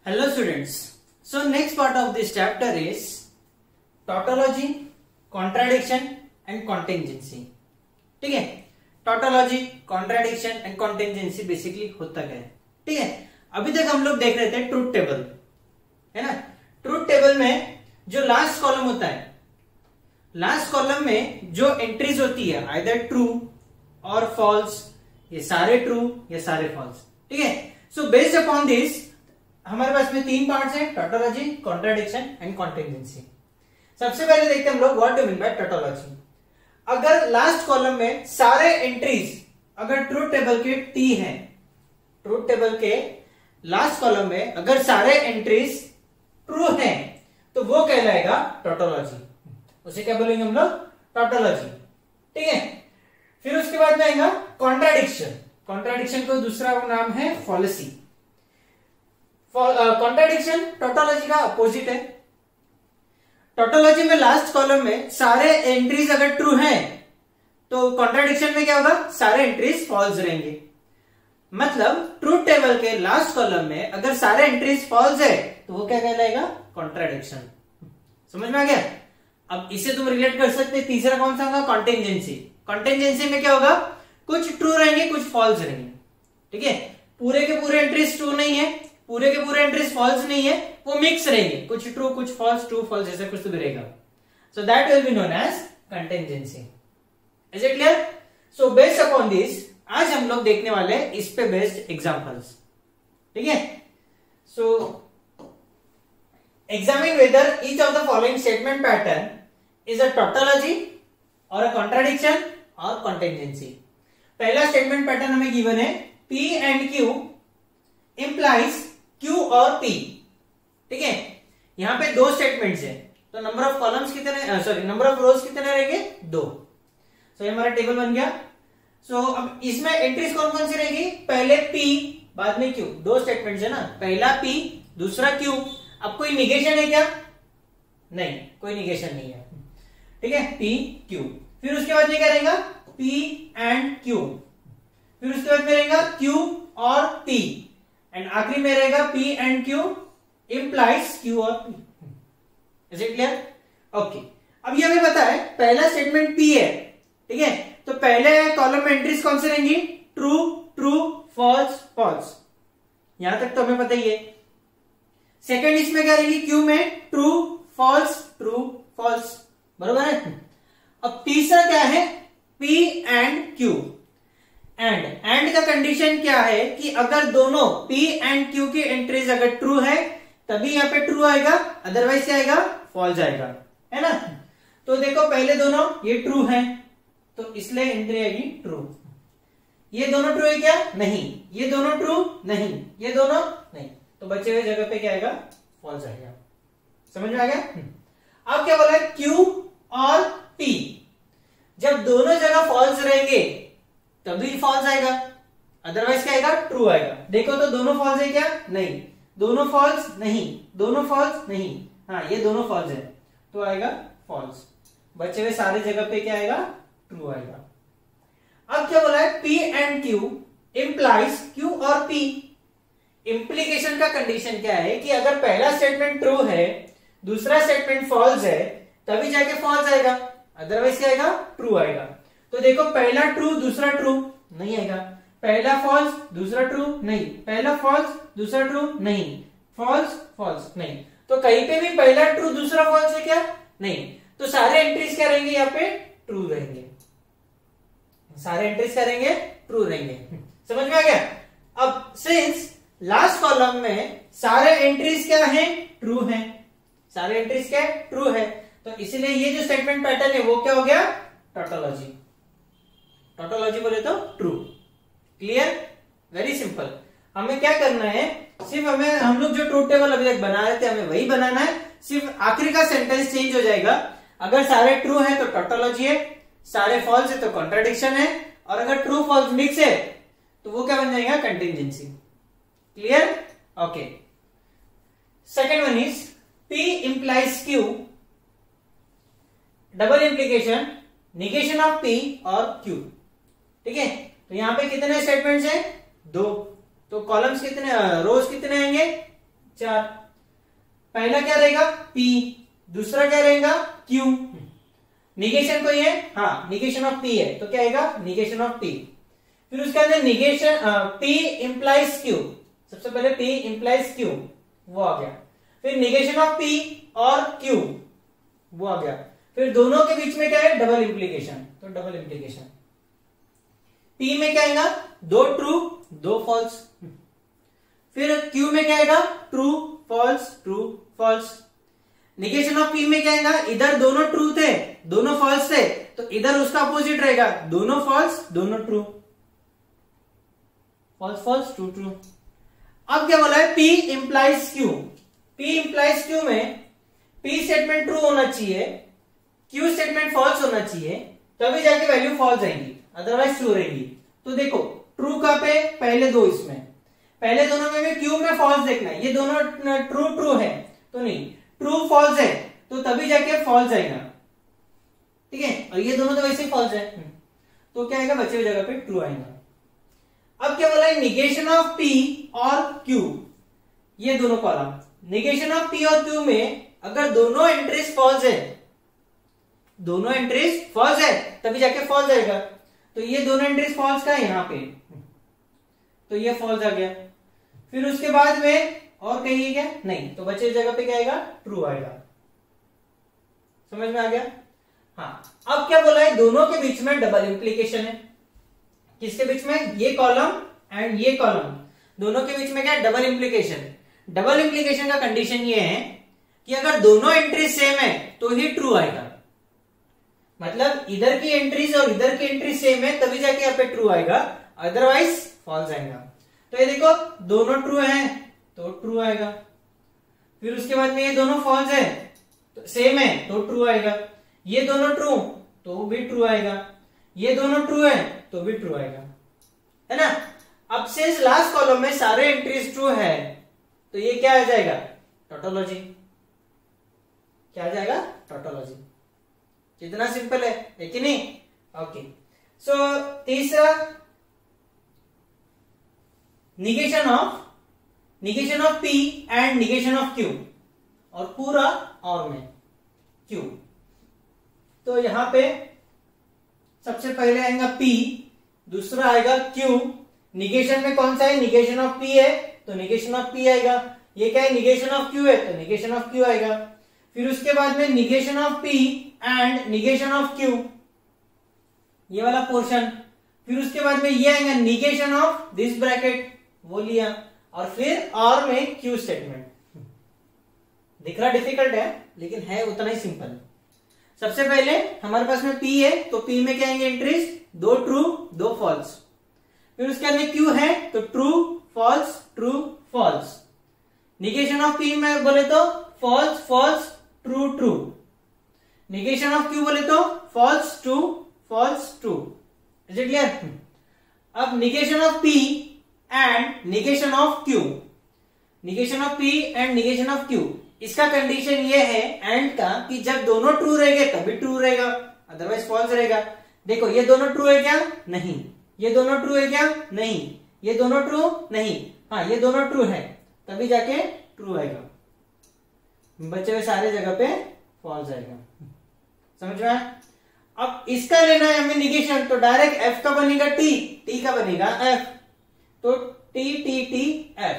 Hello students. So next part of this chapter is tautology, contradiction and contingency. ठीक है, tautology, contradiction and contingency basically होता क्या है. ठीक है, अभी तक हम लोग देख रहे थे ट्रूथ टेबल, है ना. ट्रूथ टेबल में जो लास्ट कॉलम होता है, लास्ट कॉलम में जो एंट्रीज होती है आइदर ट्रू और फॉल्स, ये सारे ट्रू या सारे फॉल्स. ठीक है, सो बेस्ड अपॉन दिस हमारे पास में तीन पार्ट्स हैं, टॉटोलॉजी, कॉन्ट्राडिक्शन एंड कॉन्टिजेंसी. सबसे पहले देखते हैं हम लोग what do mean by tautology. अगर लास्ट कॉलम में सारे एंट्रीज अगर ट्रूथ टेबल के टी हैं, ट्रूथ टेबल के लास्ट कॉलम में अगर सारे एंट्रीज ट्रू हैं तो वो कहलाएगा टॉटोलॉजी. उसे क्या बोलेंगे हम लोग? टॉटोलॉजी. ठीक है, फिर उसके बाद में आएगा कॉन्ट्राडिक्शन. कॉन्ट्राडिक्शन को दूसरा नाम है फॉलेसी. कॉन्ट्राडिक्शन टॉटोलॉजी का अपोजिट है. टॉटोलॉजी में लास्ट कॉलम में सारे एंट्रीज अगर ट्रू हैं तो कॉन्ट्राडिक्शन में क्या होगा? सारे एंट्रीज फॉल्स रहेंगे. मतलब ट्रूथ टेबल के लास्ट कॉलम में अगर सारे एंट्रीज फॉल्स है तो वो क्या कहलाएगा? कॉन्ट्राडिक्शन. समझ में आ गया? अब इसे तुम रिलेट कर सकते. तीसरा कौन सा होगा? कॉन्टिजेंसी. कॉन्टिजेंसी में क्या होगा? कुछ ट्रू रहेंगे, कुछ फॉल्स रहेंगे. ठीक है, पूरे के पूरे एंट्रीज ट्रू नहीं है, पूरे के पूरे एंट्रीज फॉल्स नहीं है, वो मिक्स रहेंगे, कुछ ट्रू कुछ फॉल्स, ट्रू फॉल्स ऐसा कुछ तो भी रहेगा. So that will be known as contingency. Is it clear? So based upon this आज हम लोग देखने वाले हैं इस पे बेस्ड एग्जांपल्स. ठीक है, so examine whether each of the following statement pattern is a tautology और अ कॉन्ट्राडिक्शन और कॉन्टिजेंसी. पहला स्टेटमेंट पैटर्न हमें गिवन है P and Q implies Q और P. ठीक है, यहां पे दो स्टेटमेंट्स हैं तो नंबर ऑफ कॉलम्स कितने, सॉरी नंबर ऑफ रोज कितने रहेंगे? दो. सो ये हमारा टेबल बन गया. सो अब इसमें एंट्रीज कौन कौन सी रहेगी? पहले P बाद में Q. दो स्टेटमेंट्स है ना, पहला P दूसरा Q. अब कोई निगेशन है क्या? नहीं, कोई निगेशन नहीं है. ठीक है, P Q. फिर उसके बाद में क्या रहेगा? P and Q. फिर उसके बाद में रहेगा Q और P एंड आखिरी में रहेगा P and Q implies Q और P. Is it clear? Okay, अब ये हमें पता है पहला स्टेटमेंट P है. ठीक है, तो पहले कॉलम में एंट्रीज कौन सी रहेंगी? True true false false. यहां तक तो हमें पता ही है. सेकंड इसमें क्या रहेगी? Q में ट्रू फॉल्स. बरोबर है. अब तीसरा क्या है? P and Q. एंड का कंडीशन क्या है कि अगर दोनों P एंड Q की एंट्रीज अगर ट्रू है तभी यहां पे ट्रू आएगा, अदरवाइज क्या आएगा? फॉल्स आएगा, है ना. तो देखो पहले दोनों ये ट्रू है तो इसलिए एंट्री आएगी ट्रू. ये दोनों ट्रू है क्या? नहीं. ये दोनों ट्रू नहीं, ये दोनों नहीं, तो बचे हुए जगह पे क्या आएगा? फॉल्स आएगा. समझ में आ गया? अब क्या बोला है? Q और P जब दोनों जगह फॉल्स रहेंगे तभी फॉल्स आएगा, अदरवाइज क्या आएगा? ट्रू आएगा. देखो तो दोनों फॉल्स है क्या? नहीं. दोनों फॉल्स नहीं, दोनों फॉल्स नहीं, हाँ ये दोनों फॉल्स है तो आएगा फॉल्स. बचे हुए सारे जगह पे क्या आएगा? ट्रू आएगा. अब क्या बोला है? P and Q implies Q और P. इंप्लीकेशन का कंडीशन क्या है कि अगर पहला स्टेटमेंट ट्रू है दूसरा स्टेटमेंट फॉल्स है तभी जाके फॉल्स आएगा, अदरवाइज क्या आएगा? ट्रू आएगा. तो देखो पहला ट्रू दूसरा ट्रू नहीं आएगा, पहला फॉल्स दूसरा ट्रू नहीं, पहला फॉल्स दूसरा ट्रू नहीं, फॉल्स नहीं. तो कहीं पे भी पहला ट्रू दूसरा फॉल्स है क्या? नहीं. तो सारे एंट्रीज क्या रहेंगे? यहाँ पे ट्रू रहेंगे. सारे एंट्रीज क्या रहेंगे? ट्रू रहेंगे. समझ में आ गया? अब सिंस लास्ट कॉलम में सारे एंट्रीज क्या है? ट्रू है. सारे एंट्रीज क्या है? ट्रू है. तो इसलिए ये जो स्टेटमेंट पैटर्न है वो क्या हो गया? टॉटोलॉजी. टॉटोलॉजी बोले तो ट्रू. क्लियर? Very simple. हमें क्या करना है? सिर्फ हम लोग जो ट्रूथ टेबल अभी तक बना रहे थे हमें वही बनाना है. सिर्फ आखिरी का सेंटेंस चेंज हो जाएगा. अगर सारे ट्रू है तो टॉटोलॉजी है, सारे फॉल्स है तो कॉन्ट्राडिक्शन है, और अगर ट्रू फॉल्स मिक्स है तो वो क्या बन जाएगा? Contingency. Clear? Okay. Second one is P implies Q. Double implication, negation of P और Q. ठीक है, तो यहां पे कितने स्टेटमेंट्स हैं? दो. तो कॉलम्स कितने, रोज कितने आएंगे? 4। पहला क्या रहेगा P, दूसरा क्या रहेगा Q। निगेशन कोई है, हाँ निगेशन ऑफ P है, तो क्या आएगा निगेशन ऑफ P। फिर उसके अंदर निगेशन P इंप्लाइज Q, सबसे पहले P इंप्लाइज Q वो आ गया। फिर निगेशन ऑफ P और Q वो आ गया। फिर दोनों के बीच में क्या है डबल इंप्लीकेशन, तो डबल इंप्लीकेशन P में क्या आएगा दो ट्रू दो फॉल्स। फिर Q में क्या आएगा true false true false. Negation of P में क्या आएगा, इधर दोनों ट्रू थे दोनों फॉल्स थे, तो इधर उसका अपोजिट रहेगा दोनों फॉल्स दोनों true, false false true true. अब क्या बोला है P implies Q, P implies Q में P स्टेटमेंट ट्रू होना चाहिए, Q स्टेटमेंट फॉल्स होना चाहिए, तभी जाके वैल्यू फॉल्स आएंगी, अदरवाइज ट्रू रहेगी। तो देखो ट्रू कहां पे, पहले दो, इसमें पहले दोनों में भी Q में फॉल्स देखना है, ये दोनों ट्रू ट्रू है तो नहीं, ट्रू फॉल्स है तो तभी जाके फॉल्स आएगा, ठीक है, और ये दोनों तो वैसे ही फॉल्स है, तो क्या आएगा बचे हुए जगह पे ट्रू आएगा। अब क्या बोला है निगेशन ऑफ P और Q, ये दोनों कॉलम, निगेशन ऑफ P और Q में अगर दोनों एंट्रीज फॉल्स है, दोनों एंट्रीज फॉल्स है तभी जाके फॉल्स आएगा, तो ये दोनों एंट्रीज फॉल्स का है यहाँ पे, तो ये फॉल्स आ गया। फिर उसके बाद में और कहीं क्या नहीं, तो बचे जगह पे क्या आएगा ट्रू आएगा। समझ में आ गया। हाँ अब क्या बोला है दोनों के बीच में डबल इंप्लीकेशन है, किसके बीच में, ये कॉलम एंड ये कॉलम, दोनों के बीच में क्या है डबल इंप्लीकेशन। डबल इंप्लीकेशन का कंडीशन ये है कि अगर दोनों एंट्री सेम है तो ही ट्रू आएगा, मतलब इधर की एंट्रीज और इधर की एंट्री सेम है तभी जाके यहाँ पे ट्रू आएगा, अदरवाइज फॉल्स आएगा। तो ये देखो दोनों ट्रू हैं तो ट्रू आएगा, फिर उसके बाद में ये दोनों फॉल्स है तो सेम है तो ट्रू आएगा, ये दोनों ट्रू तो भी ट्रू आएगा, ये दोनों ट्रू है तो भी ट्रू आएगा, है ना। अब से लास्ट कॉलम में सारे एंट्रीज ट्रू है तो ये क्या आ जाएगा टोटोलॉजी, क्या आ जाएगा टोटोलॉजी। कितना सिंपल है कि नहीं। ओके सो तीसरा negation of P and negation of Q, और पूरा और में Q। तो यहां पे सबसे पहले आएगा P, दूसरा आएगा Q। निगेशन में कौन सा है, निगेशन ऑफ P है तो निगेशन ऑफ P आएगा, ये क्या है निगेशन ऑफ Q है तो निगेशन ऑफ Q आएगा। फिर उसके बाद में negation of P and negation of Q, ये वाला पोर्शन। फिर उसके बाद में ये आएगा निगेशन ऑफ दिस ब्रैकेट, वो लिया, और फिर और में Q स्टेटमेंट। दिख रहा डिफिकल्ट है लेकिन है उतना ही सिंपल। सबसे पहले हमारे पास में P है तो P में क्या आएंगे एंट्रीज, दो ट्रू दो फॉल्स। फिर उसके अंदर Q है तो true false true false. Negation of P में बोले तो false false true true, negation of Q बोले तो false true. Is it clear. अब negation of P and negation of Q, negation of P and negation of Q, इसका condition ये है and का कि जब दोनों ट्रू रहेंगे तभी ट्रू रहेगा, अदरवाइज फॉल्स रहेगा। देखो ये दोनों ट्रू है क्या, नहीं, ये दोनों ट्रू है क्या, नहीं, ये दोनों ट्रू नहीं, हाँ ये दोनों ट्रू है तभी जाके ट्रू आएगा, बचे हुए सारे जगह पे फॉल्स आएगा। समझ में आया। अब इसका लेना है हमें निगेशन, तो डायरेक्ट F का बनेगा T का बनेगा F, तो T F।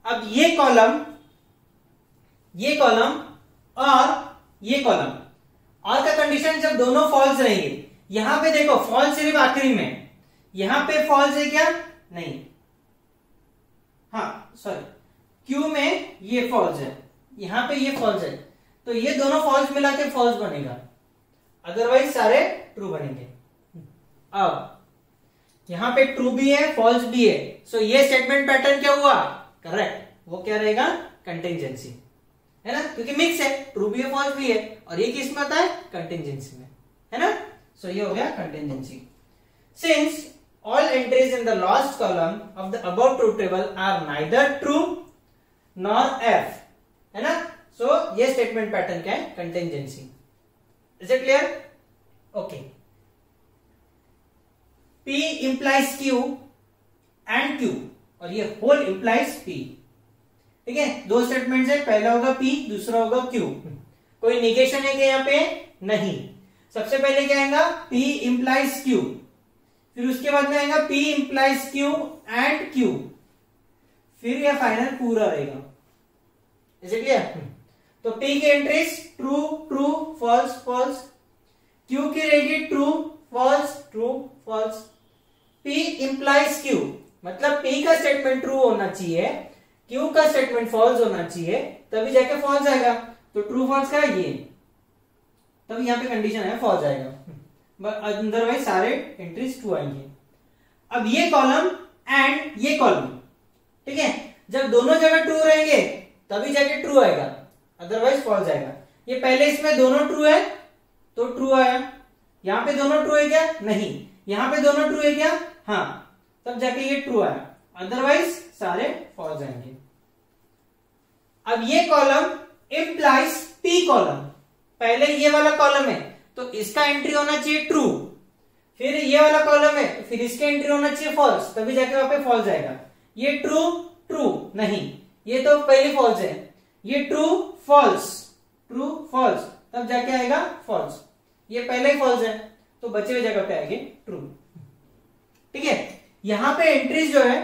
अब ये कॉलम और ये कॉलम, और का कंडीशन जब दोनों फॉल्स रहेंगे। यहां पे देखो फॉल्स सिर्फ आखिरी में, यहां पे फॉल्स है क्या, नहीं, हाँ सॉरी Q में ये फॉल्स है, यहां पे ये फॉल्स है, तो ये दोनों फॉल्स मिला के फॉल्स बनेगा, अदरवाइज सारे ट्रू बनेंगे। अब यहां पे ट्रू भी है फॉल्स भी है, सो ये स्टेटमेंट पैटर्न क्या हुआ, करेक्ट, वो क्या रहेगा कंटिंजेंसी, है ना, क्योंकि मिक्स है, ट्रू भी है फॉल्स भी है, और ये किस में आता है कंटिंजेंसी में, है ना। सो ये हो गया contingency. Since all entries in the last column of the above truth table are neither true nor F, है ना, सो ये स्टेटमेंट पैटर्न क्या है contingency. Is it clear. Okay, P implies Q and Q, और ये whole implies P, ठीक है, दो स्टेटमेंट है, पहला होगा P, दूसरा होगा Q। कोई निगेशन है क्या यहाँ पे? नहीं। सबसे पहले क्या आएगा? P इंप्लाइज Q, फिर उसके बाद में आएगा P implies Q and Q, फिर यह फाइनल पूरा रहेगा। Is it clear? तो P की entries true true false false, Q की रहेगी true false true false. P implies Q मतलब P का स्टेटमेंट ट्रू होना चाहिए, Q का स्टेटमेंट फॉल्स होना चाहिए, तभी जाके फॉल्स आएगा। तो ट्रू फॉल्स का ये, तब यहाँ पे कंडीशन है फॉल्स आएगा, अदरवाइज सारे एंट्रीज ट्रू आएंगे। अब ये कॉलम एंड ये कॉलम, ठीक है, जब दोनों जगह ट्रू रहेंगे तभी जाके ट्रू आएगा, अदरवाइज फॉल्स आएगा। ये पहले इसमें दोनों ट्रू है तो ट्रू आया, यहाँ पे दोनों ट्रू है क्या? नहीं। यहाँ पे दोनों ट्रू है क्या? हाँ, तब जाके ये ट्रू आया, अदरवाइज सारे फॉल्स आएंगे। अब ये कॉलम इंप्लाइज P कॉलम, पहले ये वाला कॉलम है तो इसका एंट्री होना चाहिए ट्रू, फिर ये वाला कॉलम है फिर इसके एंट्री होना चाहिए फॉल्स, तभी जाके वहां पे फॉल्स आएगा। ये ट्रू ट्रू नहीं, ये तो पहले फॉल्स है, ये ट्रू फॉल्स ट्रू फॉल्स, तब जाके आएगा फॉल्स। ये पहले ही फॉल्स है तो बचे हुए जगह पे आएंगे ट्रू। ठीक है, यहां पे एंट्रीज जो है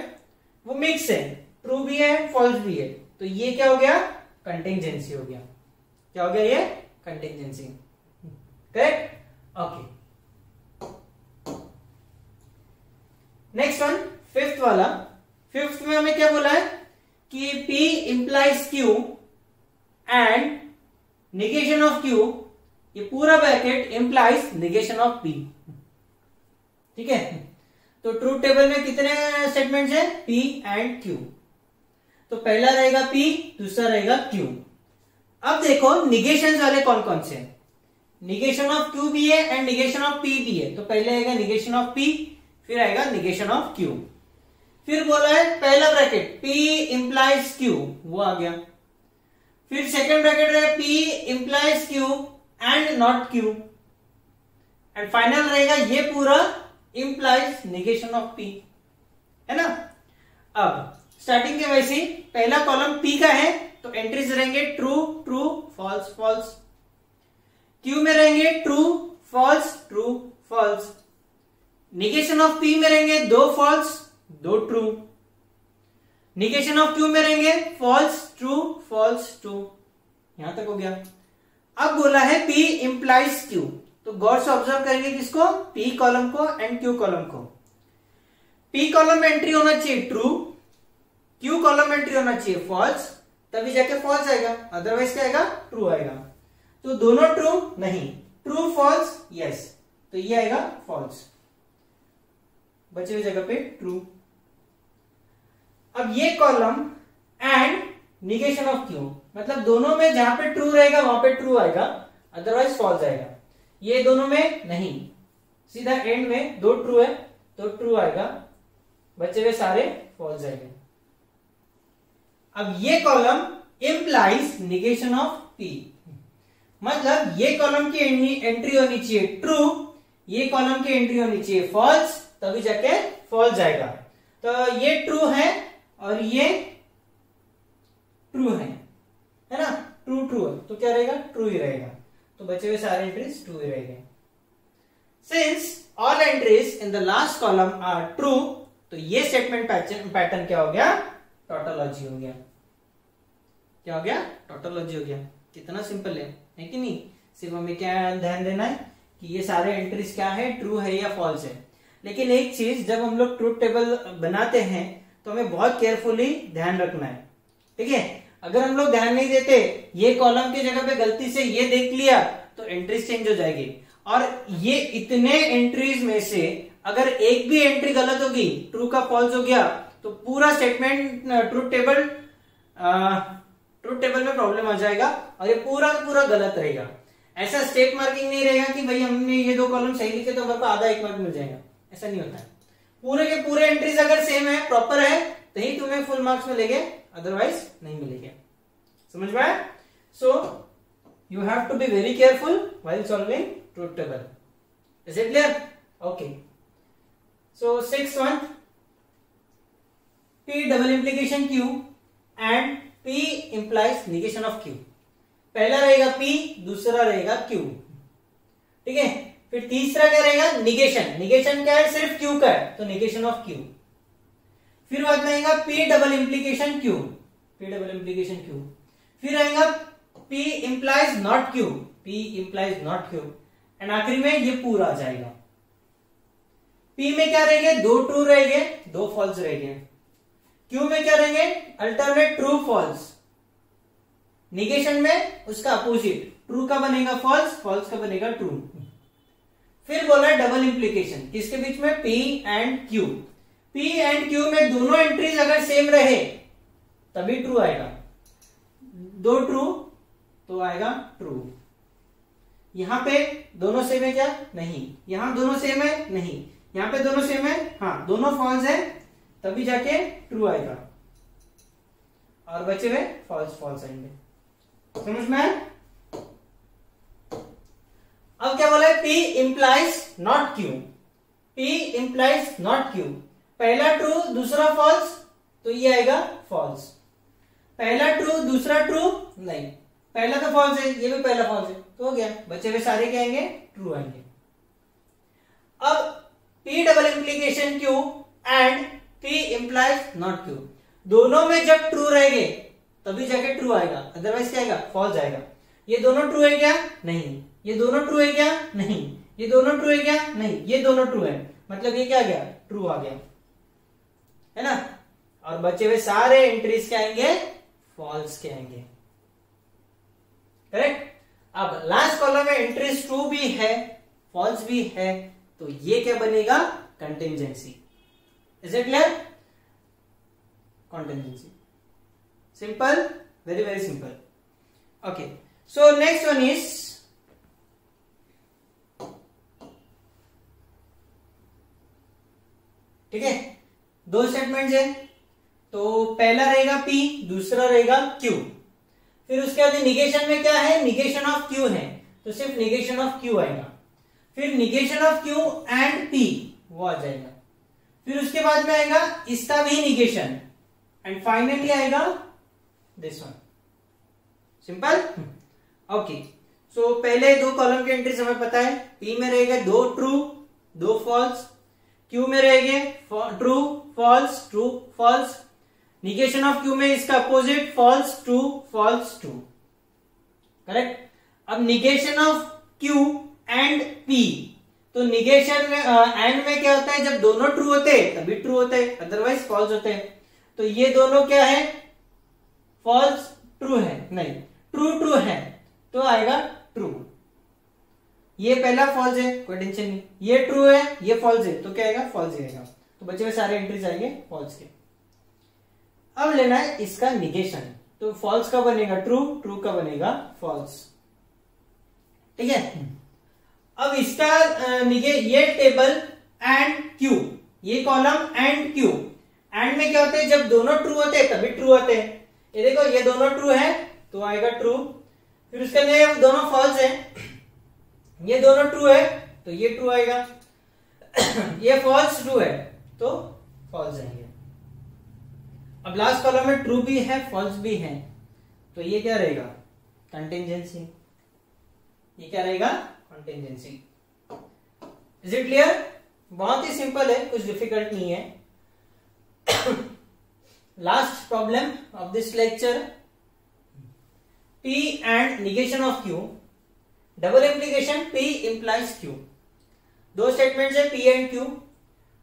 वो मिक्स है, ट्रू भी है फॉल्स भी है, तो ये क्या हो गया? कंटिंजेंसी हो गया। क्या हो गया? ये contingency. Correct? Okay, next one, fifth वाला। फिफ्थ में हमें क्या बोला है कि P implies Q and negation of Q, ये पूरा bracket implies negation of P। ठीक है, तो ट्रूथ टेबल में कितने स्टेटमेंट्स हैं? P and Q। तो पहला रहेगा P, दूसरा रहेगा Q। अब देखो निगेशन वाले कौन कौन से हैं। निगेशन ऑफ Q भी है एंड निगेशन ऑफ P भी है, तो पहले आएगा निगेशन ऑफ P, फिर आएगा निगेशन ऑफ Q। फिर बोला है पहला ब्रैकेट P इंप्लाइज Q, वो आ गया। फिर सेकंड ब्रैकेट रहेगा P implies Q and not Q, and final रहेगा ये पूरा इंप्लाइज निगेशन ऑफ P, है ना। अब स्टार्टिंग के वैसे ही पहला कॉलम P का है तो एंट्रीज रहेंगे true true false false, Q में रहेंगे true false true false, negation of P में रहेंगे दो फॉल्स दो ट्रू, निगेशन ऑफ Q में रहेंगे फॉल्स ट्रू फॉल्स ट्रू। यहां तक हो गया। अब बोला है P इंप्लाइज Q, तो गौर से ऑब्जर्व करेंगे किसको? P कॉलम को एंड Q कॉलम को। P कॉलम में एंट्री होना चाहिए ट्रू, Q कॉलम में एंट्री होना चाहिए फॉल्स, तभी जाके फॉल्स आएगा, अदरवाइज क्या आएगा? ट्रू आएगा। तो दोनों ट्रू नहीं, ट्रू फॉल्स यस, तो ये आएगा फॉल्स, बचे हुए जगह पे ट्रू। अब ये column and negation of Q, मतलब दोनों में जहां पे ट्रू रहेगा वहां पे ट्रू आएगा, अदरवाइज फॉल्स आएगा। ये दोनों में नहीं, सीधा एंड में दो ट्रू है तो ट्रू आएगा, बचे हुए सारे फॉल्स आएंगे। अब ये column implies negation of P, मतलब ये कॉलम की एंट्री होनी चाहिए ट्रू, ये कॉलम की एंट्री होनी चाहिए फॉल्स, तभी जाके फॉल्स जाएगा। तो ये ट्रू है और ये ट्रू है ना, ट्रू ट्रू है तो क्या रहेगा? ट्रू ही रहेगा, तो बचे हुए सारे एंट्रीज ट्रू ही रहेंगे। Since all entries in the last column are true, तो ये स्टेटमेंट पैटर्न क्या हो गया? टोटोलॉजी हो गया। क्या हो गया? टोटोलॉजी हो गया। कितना सिंपल है कि नहीं? सिर्फ हमें क्या ध्यान देना है कि ये सारे एंट्रीज क्या है, ट्रू है या फॉल्स है। लेकिन एक चीज, जब हम लोग ट्रूथ टेबल बनाते हैं तो हमें बहुत केयरफुली ध्यान रखना है। ठीक है, अगर हम लोग ध्यान नहीं देते, ये कॉलम की जगह पे गलती से ये देख लिया तो एंट्रीज चेंज हो जाएगी, और ये इतने एंट्रीज में से अगर एक भी एंट्री गलत होगी, ट्रू का फॉल्स हो गया, तो पूरा स्टेटमेंट ट्रूथ टेबल में प्रॉब्लम आ जाएगा और ये पूरा का पूरा गलत रहेगा। ऐसा स्टेप मार्किंग नहीं रहेगा कि भाई हमने ये दो कॉलम सही लिखे तो मेरे को आधा 1 मार्क मिल जाएगा, ऐसा नहीं होता है। पूरे के पूरे एंट्रीज अगर सेम है, प्रॉपर है, तो ही तुम्हें फुल मार्क्स मिलेंगे, अदरवाइज नहीं मिलेंगे। समझ में आया? So you have to be very careful while solving truth table. Is it clear? Okay, so 6th one, P double implication Q and P implies negation of Q। पहला रहेगा P, दूसरा रहेगा Q। ठीक है, फिर तीसरा क्या रहेगा, निगेशन। निगेशन क्या है, सिर्फ Q का है, तो निगेशन ऑफ Q। फिर बाद में आएगा P double implication Q, P double implication Q। फिर आएगा P implies not Q, P implies not Q। And आखिरी में ये पूरा आ जाएगा। P में क्या रहेंगे, दो ट्रू रहेंगे, दो फॉल्स रहेंगे। Q में क्या रहेंगे, अल्टरनेट ट्रू फॉल्स। निगेशन में उसका अपोजिट, ट्रू का बनेगा फॉल्स, फॉल्स का बनेगा ट्रू। फिर बोला डबल इंप्लीकेशन, किसके बीच में, P and Q। P and Q में दोनों एंट्रीज अगर सेम रहे तभी ट्रू आएगा, दो ट्रू तो आएगा ट्रू। यहां पे दोनों सेम है क्या, नहीं। यहां दोनों सेम है, नहीं। यहां पे दोनों सेम है, हाँ, दोनों फॉल्स है, तभी जाके ट्रू आएगा, और बचे हुए फॉल्स फॉल्स आएंगे। समझ में आया? अब क्या बोला है, P implies not Q, P implies not Q। पहला ट्रू दूसरा फॉल्स, तो ये आएगा फॉल्स। पहला ट्रू दूसरा ट्रू, नहीं, पहला तो फॉल्स है, ये भी पहला फॉल्स है, तो हो गया। बचे हुए सारे क्या आएंगे, ट्रू आएंगे। अब P double implication Q and P implies not Q, दोनों में जब ट्रू रहेंगे तभी जाके ट्रू आएगा, अदरवाइज क्या आएगा, फॉल्स आएगा। ये दोनों ट्रू है क्या, नहीं। ये दोनों ट्रू है क्या, नहीं। ये दोनों ट्रू है क्या, नहीं। ये दोनों ट्रू है, मतलब ये क्या आ गया, ट्रू आ गया, है ना। और बचे हुए सारे एंट्रीज क्या आएंगे, फॉल्स के आएंगे। करेक्ट। अब लास्ट कॉलम में एंट्रीज ट्रू भी है, फॉल्स भी है, तो ये क्या बनेगा, contingency. Is it clear? Contingency, simple, very very simple. Okay, so next one is, ठीक है, दो स्टेटमेंट्स है, तो पहला रहेगा P, दूसरा रहेगा Q। फिर उसके बाद निगेशन में क्या है, निगेशन ऑफ Q है, तो सिर्फ निगेशन ऑफ Q आएगा। फिर negation of Q and P वो आ जाएगा। फिर उसके बाद में आएगा इसका भी निगेशन, एंड फाइनली आएगा दिस वन। सिंपल। ओके, सो पहले दो कॉलम के एंट्रीज हमें पता है, P में रहेगा दो ट्रू दो फॉल्स, Q में रहेंगे true false true false. Negation of Q में इसका opposite, false true false true. Correct. अब negation of Q and P, तो निगेशन में एंड में क्या होता है, जब दोनों ट्रू होते हैं तभी ट्रू होते हैं, अदरवाइज फॉल्स होते हैं। तो ये दोनों क्या है, फॉल्स ट्रू है, नहीं, ट्रू ट्रू है, तो आएगा ट्रू। ये पहला फॉल्स है, कोई टेंशन नहीं। ये ट्रू है, ये फॉल्स है, तो क्या आएगा, फॉल्स ही आएगा। तो बचे हुए सारे एंट्रीज आएंगे फॉल्स के। अब लेना है इसका निगेशन, तो फॉल्स का बनेगा ट्रू, ट्रू का बनेगा फॉल्स। ठीक है। अब इसका ये टेबल एंड Q, ये कॉलम एंड Q। एंड में क्या होते हैं, जब दोनों ट्रू होते हैं तभी ट्रू होते हैं। ये देखो, ये दोनों ट्रू है तो आएगा ट्रू। फिर उसके अंदर दोनों फॉल्स है, ये दोनों ट्रू है तो ये ट्रू आएगा। ये फॉल्स ट्रू है तो फॉल्स आएंगे। अब लास्ट कॉलम में ट्रू भी है फॉल्स भी है, तो ये क्या रहेगा, कंटिंजेंसी। ये क्या रहेगा, कंटिंजेंसी। Is it clear? बहुत ही सिंपल है, कुछ डिफिकल्ट नहीं है। Last problem of this lecture, P and negation of Q, double implication P implies Q। दो स्टेटमेंट्स है P एंड Q।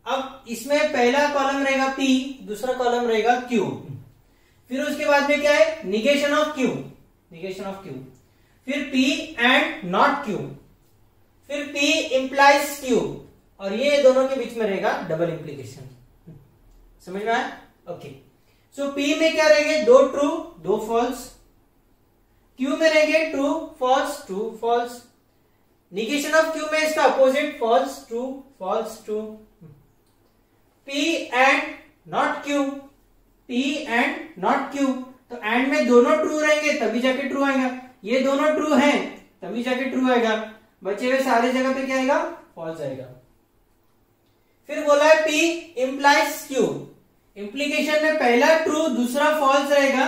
अब इसमें पहला कॉलम रहेगा P, दूसरा कॉलम रहेगा Q। फिर उसके बाद में क्या है, negation of Q, negation of Q। फिर P एंड नॉट Q, फिर P इंप्लाइज Q, और ये दोनों के बीच में रहेगा डबल इंप्लीकेशन। समझ में आया? ओके, सो P में क्या रहेंगे, दो ट्रू दो फॉल्स। Q में रहेंगे true false true false. Negation of Q में इसका opposite, false true false true. P and not Q, P and not Q, तो एंड में दोनों ट्रू रहेंगे तभी जाके ट्रू आएगा। ये दोनों ट्रू हैं तभी जाके ट्रू आएगा। बचे हुए सारे जगह पे क्या आएगा, फॉल्स आएगा। फिर बोला है P इंप्लाइज Q। इंप्लीकेशन में पहला ट्रू दूसरा फॉल्स रहेगा,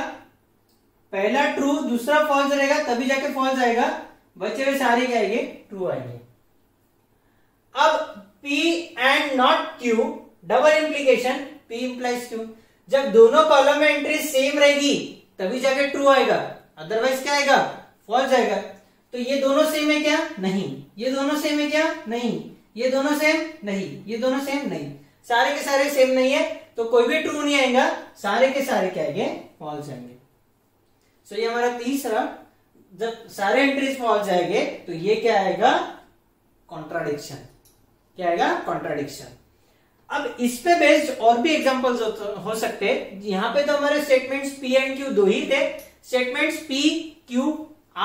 पहला ट्रू दूसरा फॉल्स रहेगा तभी जाके फॉल्स आएगा, बचे हुए सारे क्या आएंगे, ट्रू आएंगे। अब P and not Q, double implication, P implies Q। जब दोनों कॉलम में एंट्री सेम रहेगी तभी जाके ट्रू आएगा, अदरवाइज क्या आएगा, फॉल्स आएगा। तो ये दोनों सेम है क्या, नहीं। ये दोनों सेम है क्या, नहीं। ये दोनों सेम, नहीं। ये दोनों सेम, नहीं। सारे के सारे सेम नहीं है तो कोई भी ट्रू नहीं आएगा, सारे के सारे क्या आएंगे, फॉल्स आएंगे। सो ये हमारा तीसरा, जब सारे एंट्रीज फॉल्स आएंगे तो ये क्या आएगा, कॉन्ट्राडिक्शन। क्या आएगा, कॉन्ट्राडिक्शन। अब इस पे बेस्ड और भी एग्जांपल्स हो सकते हैं। यहाँ पे तो हमारे स्टेटमेंट्स P एंड Q दो ही थे, स्टेटमेंट्स P Q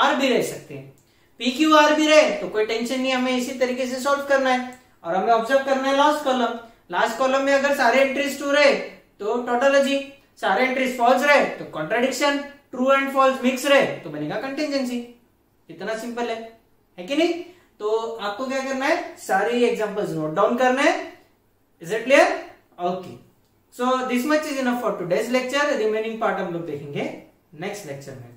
R भी रह सकते हैं। P Q R भी रहे तो कोई टेंशन नहीं, हमें इसी तरीके से सॉल्व करना है। और हमें ऑब्जर्व करना है लास्ट कॉलम। लास्ट कॉलम में अगर सारे एंट्रीज ट्रू रहे तो टोटोलॉजी, सारे एंट्रीज फॉल्स रहे तो contradiction, true and false mix रहे तो बनेगा कंटिंजेंसी। इतना सिंपल है कि नहीं। तो आपको क्या करना है, सारे एग्जांपल्स नोट डाउन करना है। Is it clear, okay. So this much is enough for today's lecture. Remaining part हम लोग देखेंगे नेक्स्ट लेक्चर में।